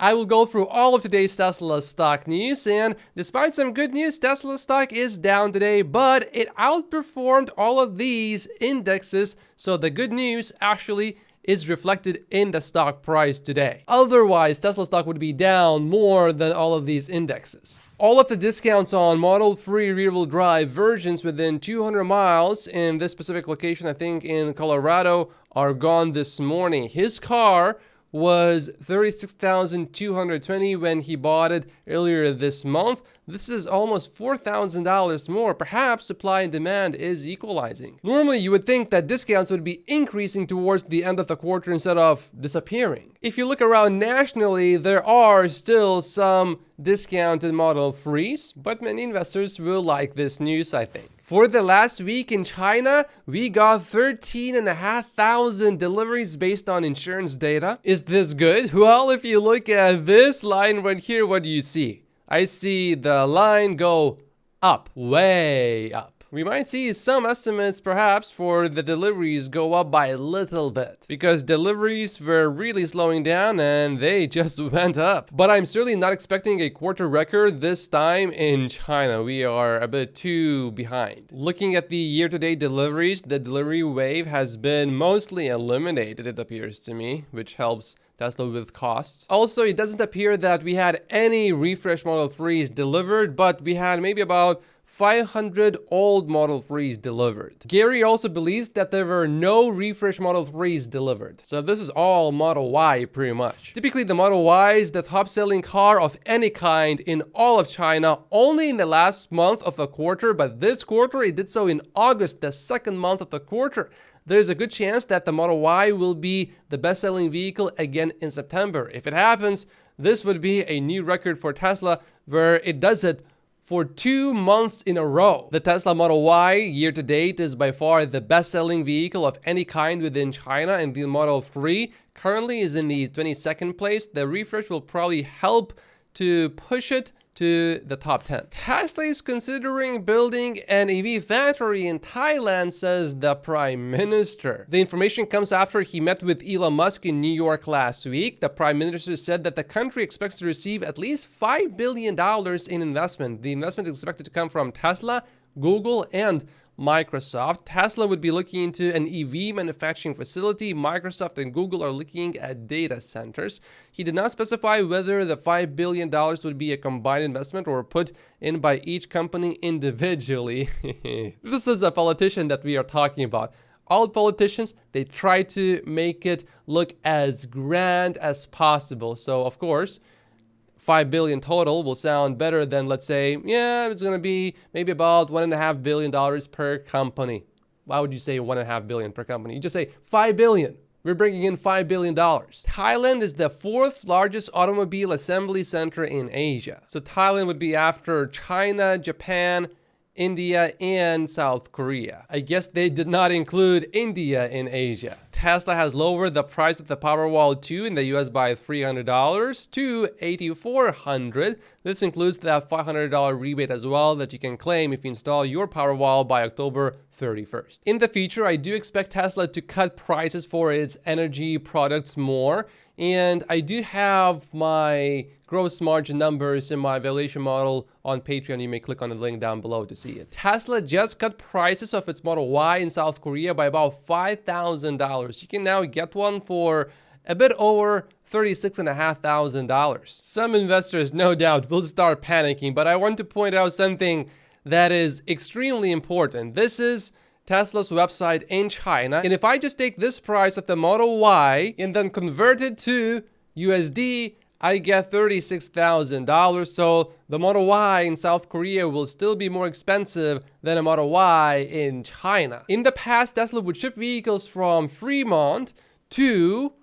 I will go through all of today's Tesla stock news, and despite some good news, Tesla stock is down today, but it outperformed all of these indexes, so the good news actually is reflected in the stock price today. Otherwise, Tesla stock would be down more than all of these indexes. All of the discounts on Model 3 rear-wheel drive versions within 200 miles in this specific location, I think in Colorado, are gone this morning. His car was $36,220 when he bought it earlier this month. This is almost $4,000 more. Perhaps supply and demand is equalizing. Normally, you would think that discounts would be increasing towards the end of the quarter instead of disappearing. If you look around nationally, there are still some discounted Model 3s, but many investors will like this news, I think. For the last week in China, we got 13,500 deliveries based on insurance data. Is this good? Well, if you look at this line right here, what do you see? I see the line go up, way up. We might see some estimates perhaps for the deliveries go up by a little bit because deliveries were really slowing down and they just went up. But I'm certainly not expecting a quarter record this time in China. We are a bit too behind. Looking at the year-to-date deliveries, the delivery wave has been mostly eliminated, it appears to me, which helps Tesla with costs. Also, it doesn't appear that we had any refresh Model 3s delivered, but we had maybe about 500 old Model 3s delivered. Gary also believes that there were no refresh Model 3s delivered. So this is all Model Y pretty much. Typically the Model Y is the top selling car of any kind in all of China only in the last month of the quarter, but this quarter it did so in August, the second month of the quarter. There's a good chance that the Model Y will be the best-selling vehicle again in September. If it happens, this would be a new record for Tesla where it does it for 2 months in a row. The Tesla Model Y year to date is by far the best-selling vehicle of any kind within China, and the Model 3 currently is in the 22nd place. The refresh will probably help to push it to the top 10. Tesla is considering building an EV factory in Thailand, says the Prime Minister. The information comes after he met with Elon Musk in New York last week. The Prime Minister said that the country expects to receive at least $5 billion in investment. The investment is expected to come from Tesla, Google, and Microsoft. Tesla would be looking into an EV manufacturing facility. Microsoft and Google are looking at data centers. He did not specify whether the $5 billion would be a combined investment or put in by each company individually. This is a politician that we are talking about. All politicians, they try to make it look as grand as possible. So, of course, 5 billion total will sound better than, let's say, yeah, it's going to be maybe about $1.5 billion per company. Why would you say $1.5 billion per company? You just say 5 billion. We're bringing in $5 billion. Thailand is the 4th largest automobile assembly center in Asia. So Thailand would be after China, Japan, India, and South Korea. I guess they did not include India in Asia. Tesla has lowered the price of the Powerwall 2 in the US by $300 to $8,400. This includes that $500 rebate as well that you can claim if you install your Powerwall by October 31st. In the future, I do expect Tesla to cut prices for its energy products more. And I do have my gross margin numbers in my valuation model on Patreon. You may click on the link down below to see it. Tesla just cut prices of its Model Y in South Korea by about $5,000. You can now get one for a bit over $36,500. Some investors, no doubt, will start panicking, but I want to point out something that is extremely important. This is Tesla's website in China. And if I just take this price of the Model Y and then convert it to USD, I get $36,000. So the Model Y in South Korea will still be more expensive than a Model Y in China. In the past, Tesla would ship vehicles from Fremont to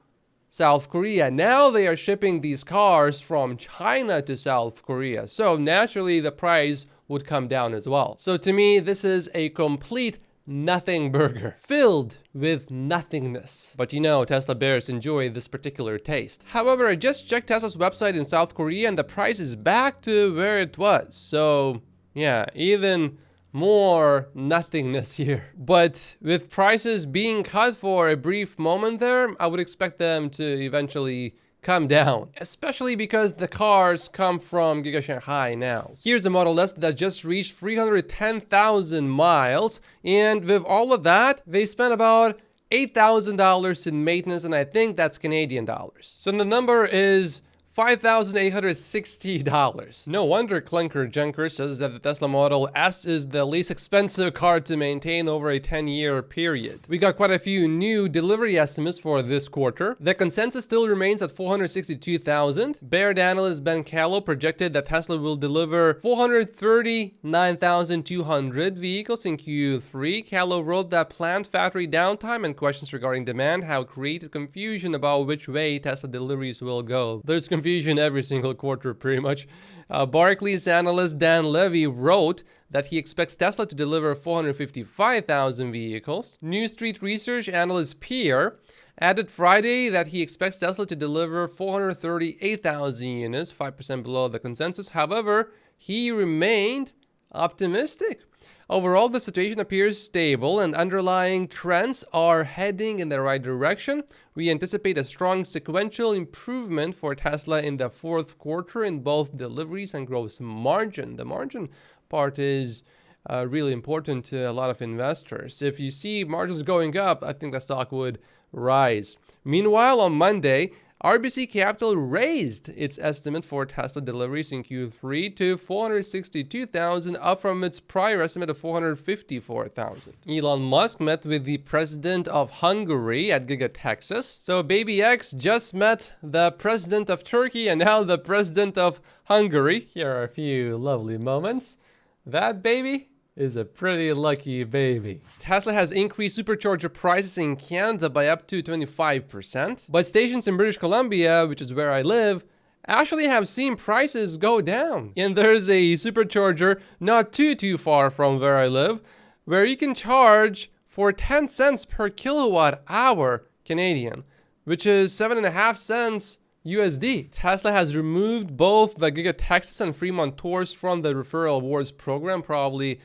South Korea. Now they are shipping these cars from China to South Korea. So naturally, the price would come down as well. So to me, this is a complete nothing burger filled with nothingness. But you know, Tesla bears enjoy this particular taste. However, I just checked Tesla's website in South Korea and the price is back to where it was. So yeah, even more nothingness here. But with prices being cut for a brief moment there, I would expect them to eventually come down, especially because the cars come from Giga Shanghai now. Here's a Model S that just reached 310,000 miles, and with all of that, they spent about $8,000 in maintenance, and I think that's Canadian dollars. So the number is $5,860. No wonder Clunker Junker says that the Tesla Model S is the least expensive car to maintain over a 10-year period. We got quite a few new delivery estimates for this quarter. The consensus still remains at 462,000. Baird analyst Ben Callow projected that Tesla will deliver 439,200 vehicles in Q3. Callow wrote that planned factory downtime and questions regarding demand have created confusion about which way Tesla deliveries will go. There's confusion every single quarter, pretty much. Barclays analyst Dan Levy wrote that he expects Tesla to deliver 455,000 vehicles. New Street Research analyst Pierre added Friday that he expects Tesla to deliver 438,000 units, 5% below the consensus. However, he remained optimistic. Overall, the situation appears stable and underlying trends are heading in the right direction. We anticipate a strong sequential improvement for Tesla in the fourth quarter in both deliveries and gross margin. The margin part is really important to a lot of investors. If you see margins going up, I think the stock would rise. Meanwhile, on Monday, RBC Capital raised its estimate for Tesla deliveries in Q3 to 462,000, up from its prior estimate of 454,000. Elon Musk met with the president of Hungary at Giga Texas. So Baby X just met the president of Turkey and now the president of Hungary. Here are a few lovely moments. That baby is a pretty lucky baby. Tesla has increased supercharger prices in Canada by up to 25%, but stations in British Columbia, which is where I live, actually have seen prices go down. And there's a supercharger not too far from where I live, where you can charge for 10 cents per kilowatt hour Canadian, which is 7.5 cents USD. Tesla has removed both the Giga Texas and Fremont tours from the referral awards program. Probably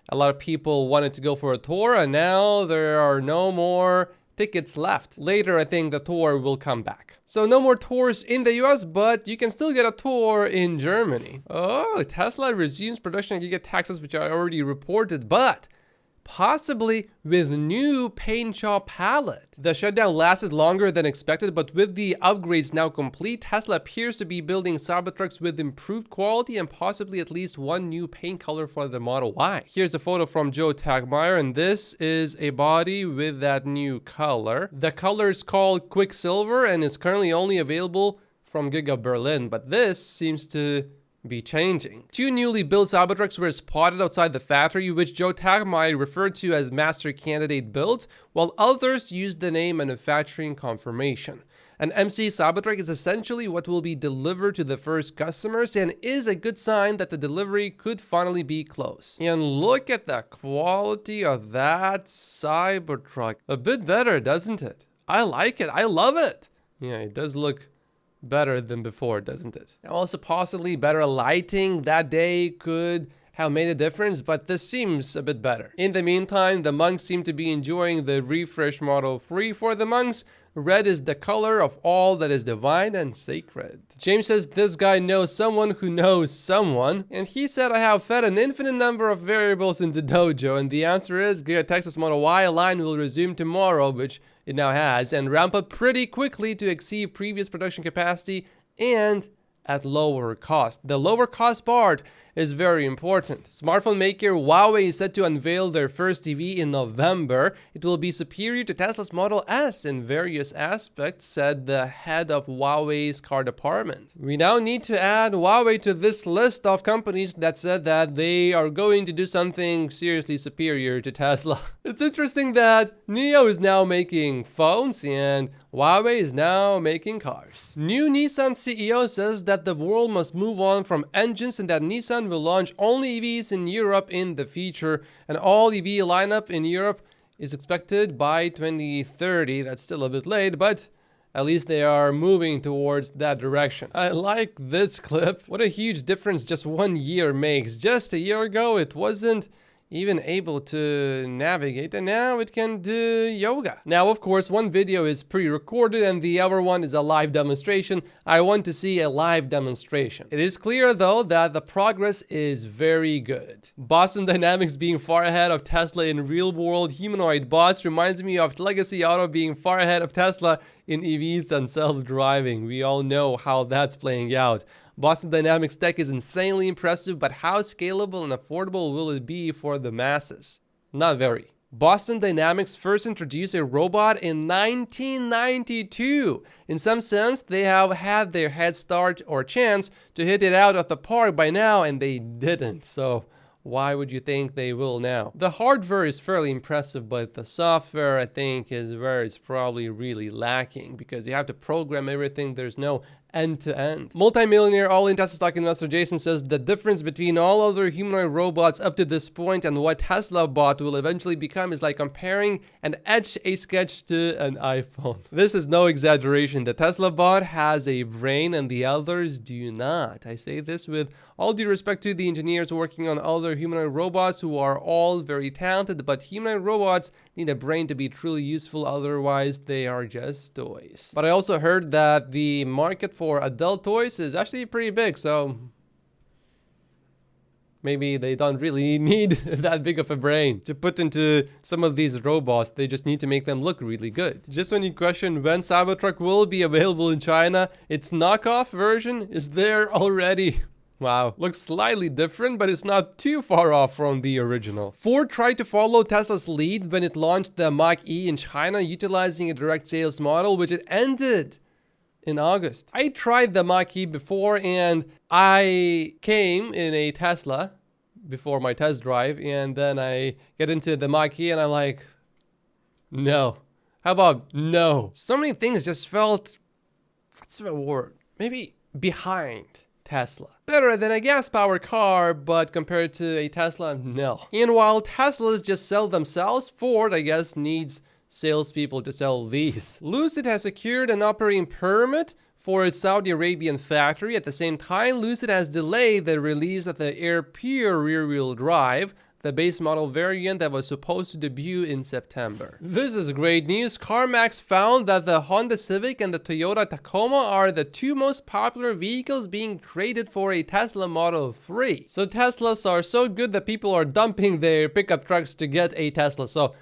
a lot of people wanted to go for a tour, and now there are no more tickets left. Later, I think the tour will come back. So no more tours in the US, but you can still get a tour in Germany. Oh, Tesla resumes production at Giga Texas, which I already reported, but possibly with new paint shop palette. The shutdown lasted longer than expected, but with the upgrades now complete, Tesla appears to be building Cybertrucks with improved quality and possibly at least one new paint color for the Model Y. Here's a photo from Joe Tagmeyer, and this is a body with that new color. The color is called Quicksilver and is currently only available from Giga Berlin, but this seems to be changing. Two newly built Cybertrucks were spotted outside the factory, which Joe Tagmeyer referred to as master candidate builds, while others used the name manufacturing confirmation. An MC Cybertruck is essentially what will be delivered to the first customers and is a good sign that the delivery could finally be close. And look at the quality of that Cybertruck. A bit better, doesn't it? I like it. I love it. Yeah, it does look better than before, doesn't it? Also, possibly better lighting that day could have made a difference, but this seems a bit better. In the meantime, the monks seem to be enjoying the refresh Model 3. For the monks, red is the color of all that is divine and sacred. James says this guy knows someone who knows someone, and he said, I have fed an infinite number of variables into Dojo, and the answer is Giga Texas Model Y line will resume tomorrow, which it now has, and ramp up pretty quickly to exceed previous production capacity and at lower cost. The lower cost part is very important. Smartphone maker Huawei is set to unveil their first TV in November. It will be superior to Tesla's Model S in various aspects, said the head of Huawei's car department. We now need to add Huawei to this list of companies that said that they are going to do something seriously superior to Tesla. It's interesting that NIO is now making phones and Huawei is now making cars. New Nissan CEO says that the world must move on from engines and that Nissan will launch only EVs in Europe in the future. An all EV lineup in Europe is expected by 2030. That's still a bit late, but at least they are moving towards that direction. I like this clip. What a huge difference just 1 year makes. Just a year ago, it wasn't even able to navigate, and now it can do yoga. Now, of course, one video is pre-recorded and the other one is a live demonstration. I want to see a live demonstration. It is clear, though, that the progress is very good. Boston Dynamics being far ahead of Tesla in real-world humanoid bots reminds me of Legacy Auto being far ahead of Tesla in EVs and self-driving. We all know how that's playing out. Boston Dynamics tech is insanely impressive, but how scalable and affordable will it be for the masses? Not very. Boston Dynamics first introduced a robot in 1992. In some sense, they have had their head start or chance to hit it out of the park by now, and they didn't. So why would you think they will now? The hardware is fairly impressive, but the software, I think, is where it's probably really lacking, because you have to program everything. There's no end-to-end. Multi-millionaire all-in Tesla stock investor Jason says the difference between all other humanoid robots up to this point and what Tesla bot will eventually become is like comparing an Etch-a-Sketch to an iPhone. This is no exaggeration. The Tesla bot has a brain and the others do not. I say this with all due respect to the engineers working on other humanoid robots who are all very talented, but humanoid robots need a brain to be truly useful, otherwise they are just toys. But I also heard that the market for adult toys is actually pretty big, so maybe they don't really need that big of a brain to put into some of these robots. They just need to make them look really good. Just when you question when Cybertruck will be available in China, its knockoff version is there already. Wow, looks slightly different, but it's not too far off from the original. Ford tried to follow Tesla's lead when it launched the Mach-E in China, utilizing a direct sales model, which it ended in August. I tried the Mach-E before, and I came in a Tesla before my test drive, and then I get into the Mach-E and I'm like, no. How about no? So many things just felt, what's the word? Maybe behind Tesla. Better than a gas-powered car, but compared to a Tesla, no. And while Teslas just sell themselves, Ford, I guess, needs salespeople to sell these. Lucid has secured an operating permit for its Saudi Arabian factory. At the same time, Lucid has delayed the release of the Air Pure rear-wheel drive, the base model variant that was supposed to debut in September. This is great news. CarMax found that the Honda Civic and the Toyota Tacoma are the two most popular vehicles being traded for a Tesla Model 3. So Teslas are so good that people are dumping their pickup trucks to get a Tesla. So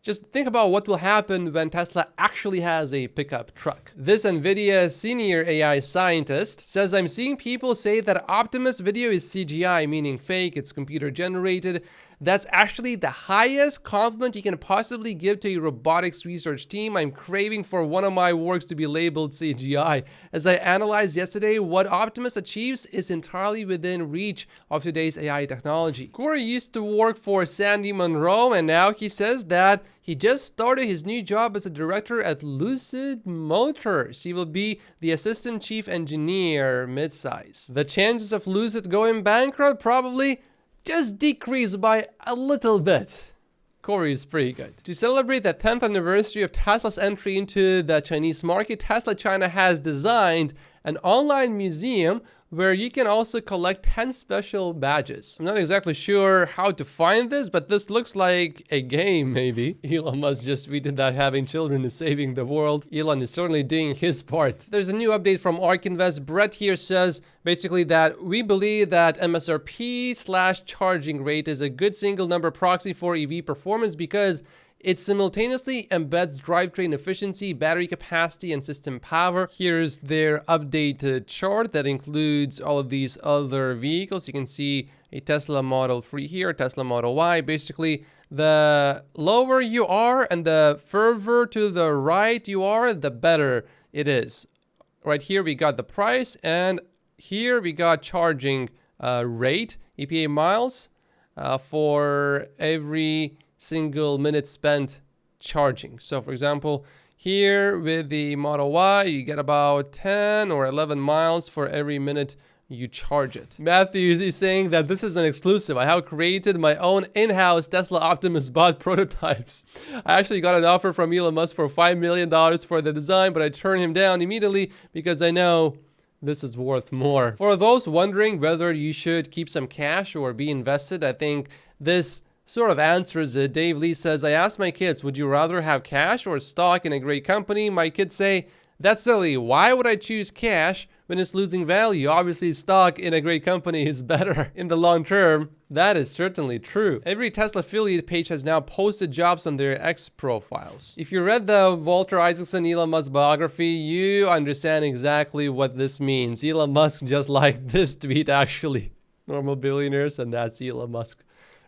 just think about what will happen when Tesla actually has a pickup truck. This NVIDIA senior AI scientist says, I'm seeing people say that Optimus video is CGI, meaning fake, it's computer generated. That's actually the highest compliment you can possibly give to a robotics research team. I'm craving for one of my works to be labeled CGI. As I analyzed yesterday, what Optimus achieves is entirely within reach of today's AI technology. Corey used to work for Sandy Munro, and now he says that he just started his new job as a director at Lucid Motors. He will be the assistant chief engineer midsize. The chances of Lucid going bankrupt probably just decrease by a little bit. Corey is pretty good. To celebrate the 10th anniversary of Tesla's entry into the Chinese market, Tesla China has designed an online museum where you can also collect 10 special badges. I'm not exactly sure how to find this, but this looks like a game, maybe. Elon Musk just tweeted that having children is saving the world. Elon is certainly doing his part. There's a new update from ARK Invest. Brett here says basically that we believe that MSRP/charging rate is a good single number proxy for EV performance because it simultaneously embeds drivetrain efficiency, battery capacity, and system power. Here's their updated chart that includes all of these other vehicles. You can see a Tesla Model 3 here, Tesla Model Y. Basically, the lower you are and the further to the right you are, the better it is. Right here, we got the price, and here we got charging rate, EPA miles, for every single minute spent charging. So for example, here with the Model Y, you get about 10 or 11 miles for every minute you charge it. Matthew is saying that this is an exclusive. I have created my own in-house Tesla Optimus bot prototypes. I actually got an offer from Elon Musk for $5 million for the design, but I turned him down immediately because I know this is worth more. For those wondering whether you should keep some cash or be invested, I think this sort of answers it. Dave Lee says, I asked my kids, would you rather have cash or stock in a great company? My kids say, that's silly. Why would I choose cash when it's losing value? Obviously, stock in a great company is better in the long term. That is certainly true. Every Tesla affiliate page has now posted jobs on their X profiles. If you read the Walter Isaacson Elon Musk biography, you understand exactly what this means. Elon Musk just liked this tweet, actually. Normal billionaires, and that's Elon Musk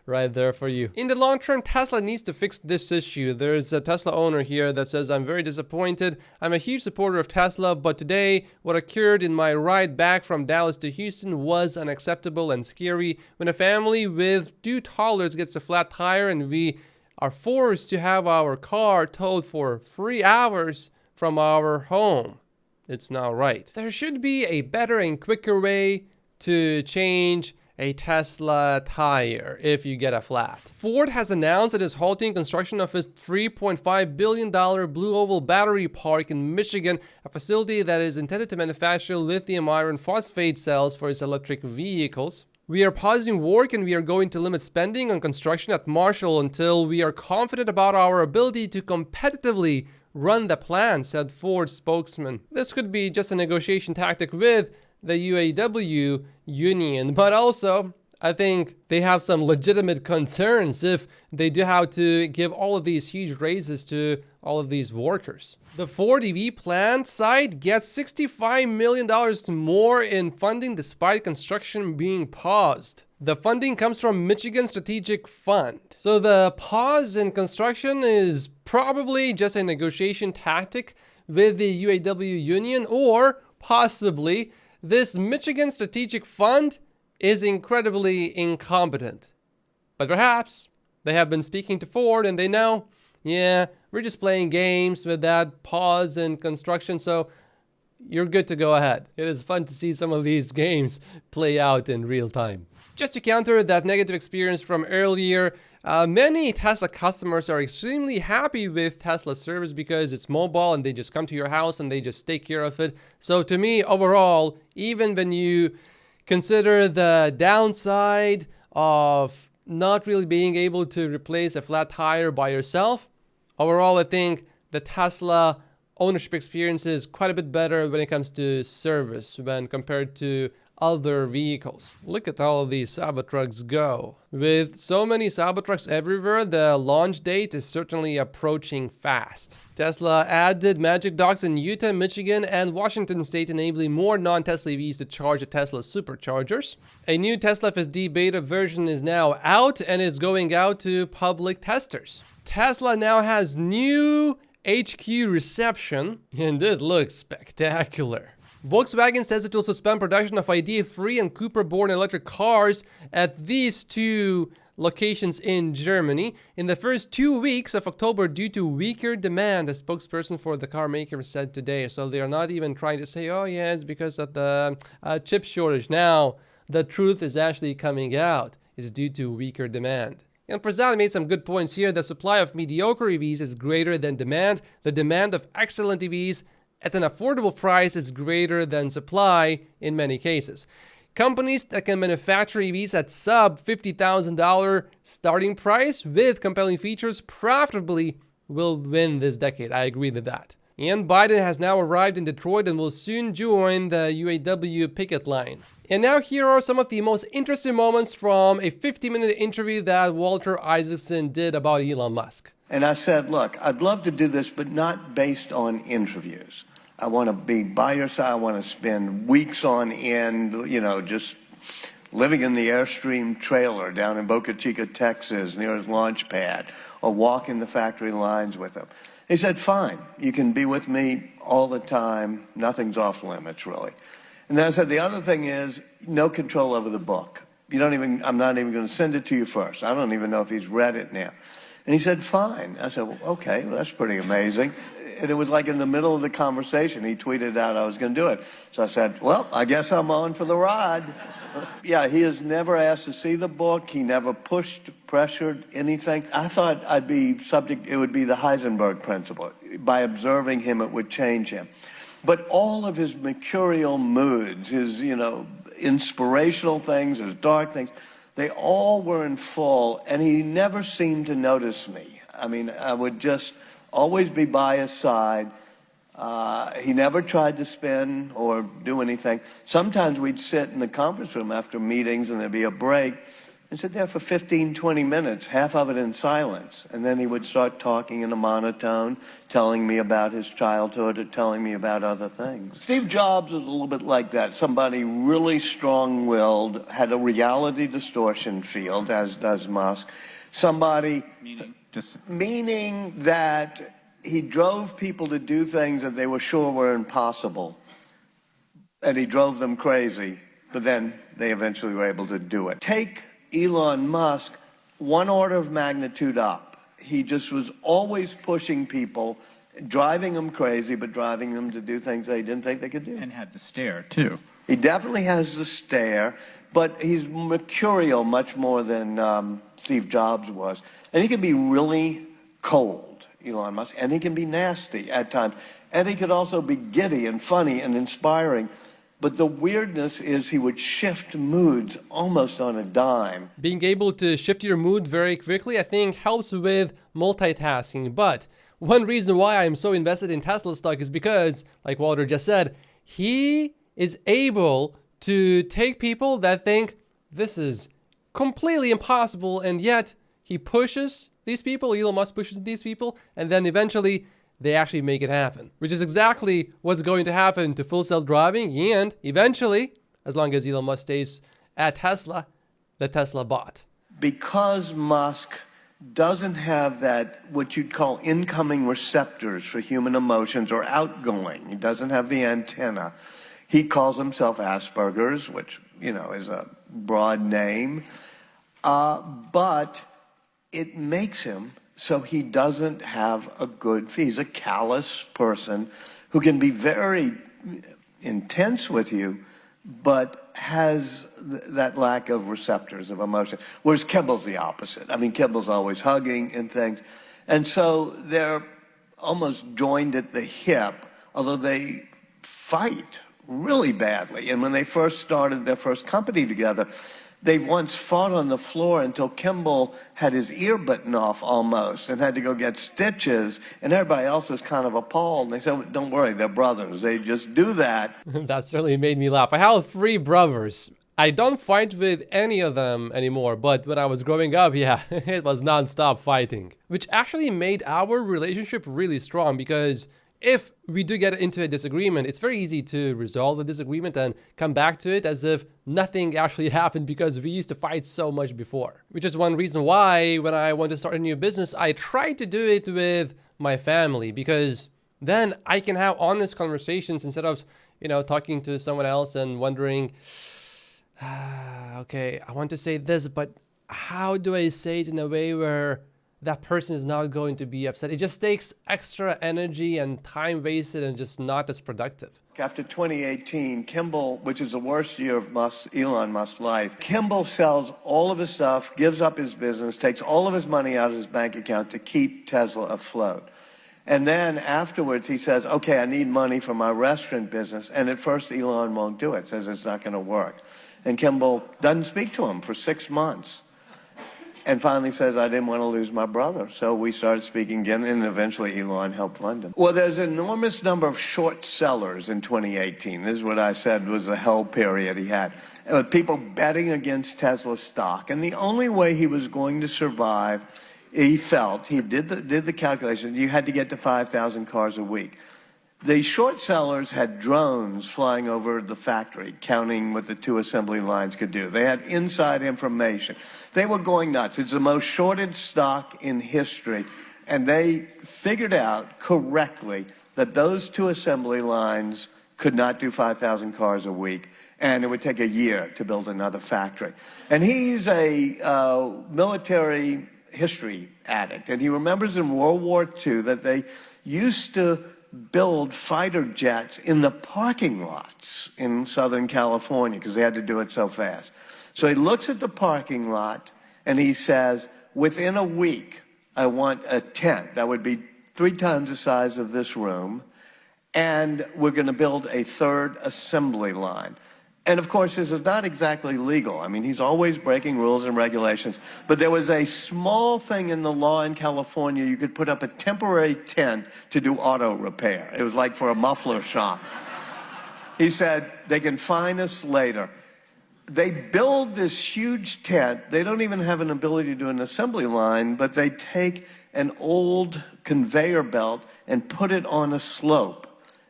right there for you. In the long term, Tesla needs to fix this issue. There's a Tesla owner here that says, I'm very disappointed. I'm a huge supporter of Tesla, but today what occurred in my ride back from Dallas to Houston was unacceptable and scary. When a family with 2 toddlers gets a flat tire and we are forced to have our car towed for 3 hours from our home, it's not right. There should be a better and quicker way to change a Tesla tire if you get a flat. Ford has announced it is halting construction of its $3.5 billion Blue Oval battery park in Michigan, a facility that is intended to manufacture lithium iron phosphate cells for its electric vehicles. We are pausing work and we are going to limit spending on construction at Marshall until we are confident about our ability to competitively run the plant, said Ford spokesman. This could be just a negotiation tactic with the UAW union, but also I think they have some legitimate concerns if they do have to give all of these huge raises to all of these workers. The Ford EV plant site gets $65 million more in funding despite construction being paused. The funding comes from Michigan Strategic Fund. So the pause in construction is probably just a negotiation tactic with the UAW union, or possibly this Michigan Strategic Fund is incredibly incompetent. But perhaps they have been speaking to Ford and they know, yeah, we're just playing games with that pause in construction, so you're good to go ahead. It is fun to see some of these games play out in real time. Just to counter that negative experience from earlier, many Tesla customers are extremely happy with Tesla service because it's mobile and they just come to your house and they just take care of it. So to me, overall, even when you consider the downside of not really being able to replace a flat tire by yourself, overall, I think the Tesla ownership experience is quite a bit better when it comes to service when compared to other vehicles. Look at all of these Cybertrucks go. With so many Cybertrucks everywhere, the launch date is certainly approaching fast. Tesla added Magic Docks in Utah, Michigan, and Washington State, enabling more non-Tesla EVs to charge at Tesla superchargers. A new Tesla FSD beta version is now out and is going out to public testers. Tesla now has new HQ reception, and it looks spectacular. Volkswagen says it will suspend production of ID.3 and Cooper-born electric cars at these 2 locations in Germany in the first 2 weeks of October due to weaker demand, a spokesperson for the car maker said today. So they are not even trying to say, oh yeah, it's because of the chip shortage. Now, the truth is actually coming out. It's due to weaker demand. And Prasad made some good points here. The supply of mediocre EVs is greater than demand. The demand of excellent EVs at an affordable price is greater than supply in many cases. Companies that can manufacture EVs at sub $50,000 starting price with compelling features profitably will win this decade. I agree with that. And Biden has now arrived in Detroit and will soon join the UAW picket line. And now here are some of the most interesting moments from a 50-minute interview that Walter Isaacson did about Elon Musk. And I said, look, I'd love to do this, but not based on interviews. I want to be by your side. I want to spend weeks on end, just living in the Airstream trailer down in Boca Chica, Texas, near his launch pad, or walking the factory lines with him. He said, fine, you can be with me all the time. Nothing's off limits, really. And then I said, the other thing is no control over the book. I'm not even going to send it to you first. I don't even know if he's read it now. And he said, fine. I said, well, okay, well, that's pretty amazing. And it was like in the middle of the conversation, he tweeted out I was going to do it. So I said, well, I guess I'm on for the ride. Yeah, he has never asked to see the book. He never pushed, pressured, anything. I thought I'd be subject, it would be the Heisenberg principle. By observing him, it would change him. But all of his mercurial moods, his, inspirational things, his dark things, They all were in full, and he never seemed to notice me. I mean, I would just always be by his side. He never tried to spin or do anything. Sometimes we'd sit in the conference room after meetings and there'd be a break and sit there for 15, 20 minutes, half of it in silence. And then he would start talking in a monotone, telling me about his childhood or telling me about other things. Steve Jobs was a little bit like that. Somebody really strong-willed, had a reality distortion field, as does Musk. Somebody, meaning that he drove people to do things that they were sure were impossible. And he drove them crazy, but then they eventually were able to do it. Take Elon Musk one order of magnitude up. He just was always pushing people, driving them crazy, but driving them to do things they didn't think they could do. And had the stare, too. He definitely has the stare, but he's mercurial much more than Steve Jobs was. And he can be really cold, Elon Musk, and he can be nasty at times. And he could also be giddy and funny and inspiring. But the weirdness is he would shift moods almost on a dime. Being able to shift your mood very quickly, I think, helps with multitasking. But one reason why I'm so invested in Tesla stock is because, like Walter just said, he is able to take people that think this is completely impossible, and yet he pushes these people, Elon Musk pushes these people, and then eventually they actually make it happen, which is exactly what's going to happen to full self-driving. And eventually, as long as Elon Musk stays at Tesla, the Tesla bot. Because Musk doesn't have that, what you'd call incoming receptors for human emotions or outgoing. He doesn't have the antenna. He calls himself Asperger's, which, you know, is a broad name. But it makes him so he doesn't have a good feel. He's a callous person who can be very intense with you, but has that lack of receptors of emotion. Whereas Kimball's the opposite. I mean, Kimball's always hugging and things. And so they're almost joined at the hip, although they fight really badly. And when they first started their first company together, they once fought on the floor until Kimball had his ear bitten off almost and had to go get stitches, and everybody else was kind of appalled. And they said, don't worry, they're brothers. They just do that. That certainly made me laugh. I have 3 brothers. I don't fight with any of them anymore, but when I was growing up, yeah, it was non-stop fighting, which actually made our relationship really strong, because if we do get into a disagreement, it's very easy to resolve the disagreement and come back to it as if nothing actually happened, because we used to fight so much before. Which is one reason why when I want to start a new business, I try to do it with my family, because then I can have honest conversations instead of, you know, talking to someone else and wondering, okay, I want to say this, but how do I say it in a way where that person is not going to be upset? It just takes extra energy and time wasted and just not as productive. After 2018, Kimball, which is the worst year of Elon Musk's life, Kimball sells all of his stuff, gives up his business, takes all of his money out of his bank account to keep Tesla afloat. And then afterwards he says, okay, I need money for my restaurant business. And at first Elon won't do it, says it's not going to work. And Kimball doesn't speak to him for 6 months. And finally says, I didn't want to lose my brother. So we started speaking again, and eventually Elon helped fund him. Well, there's an enormous number of short sellers in 2018. This is what I said was the hell period he had. People betting against Tesla stock. And the only way he was going to survive, he felt, he did the calculation, you had to get to 5,000 cars a week. The short sellers had drones flying over the factory, counting what the 2 assembly lines could do. They had inside information. They were going nuts. It's the most shorted stock in history. And they figured out correctly that those 2 assembly lines could not do 5,000 cars a week, and it would take a year to build another factory. And he's a military history addict, and he remembers in World War II that they used to build fighter jets in the parking lots in Southern California because they had to do it so fast. So he looks at the parking lot and he says, within a week, I want a tent that would be 3 times the size of this room, and we're going to build a 3rd assembly line. And of course, this is not exactly legal. I mean, he's always breaking rules and regulations. But there was a small thing in the law in California. You could put up a temporary tent to do auto repair. It was like for a muffler shop. He said, they can fine us later. They build this huge tent. They don't even have an ability to do an assembly line, but they take an old conveyor belt and put it on a slope.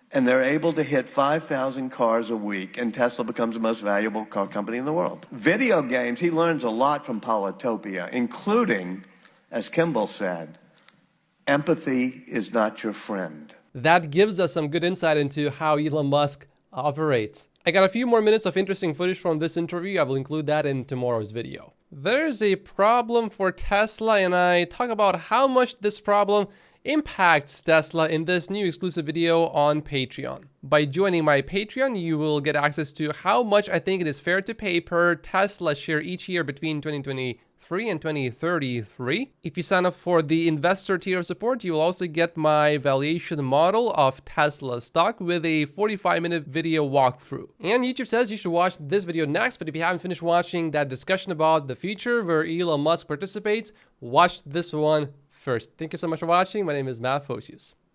And they're able to hit 5,000 cars a week, and Tesla becomes the most valuable car company in the world. Video games, he learns a lot from Polytopia, including, as Kimball said, empathy is not your friend. That gives us some good insight into how Elon Musk operates. I got a few more minutes of interesting footage from this interview. I will include that in tomorrow's video. There's a problem for Tesla, and I talk about how much this problem impacts Tesla in this new exclusive video on Patreon. By joining my Patreon, you will get access to how much I think it is fair to pay per Tesla share each year between 2023 and 2033. If you sign up for the investor tier of support, you will also get my valuation model of Tesla stock with a 45-minute video walkthrough. And YouTube says you should watch this video next, but if you haven't finished watching that discussion about the future where Elon Musk participates, watch this one first. Thank you so much for watching. My name is Matt Fosius.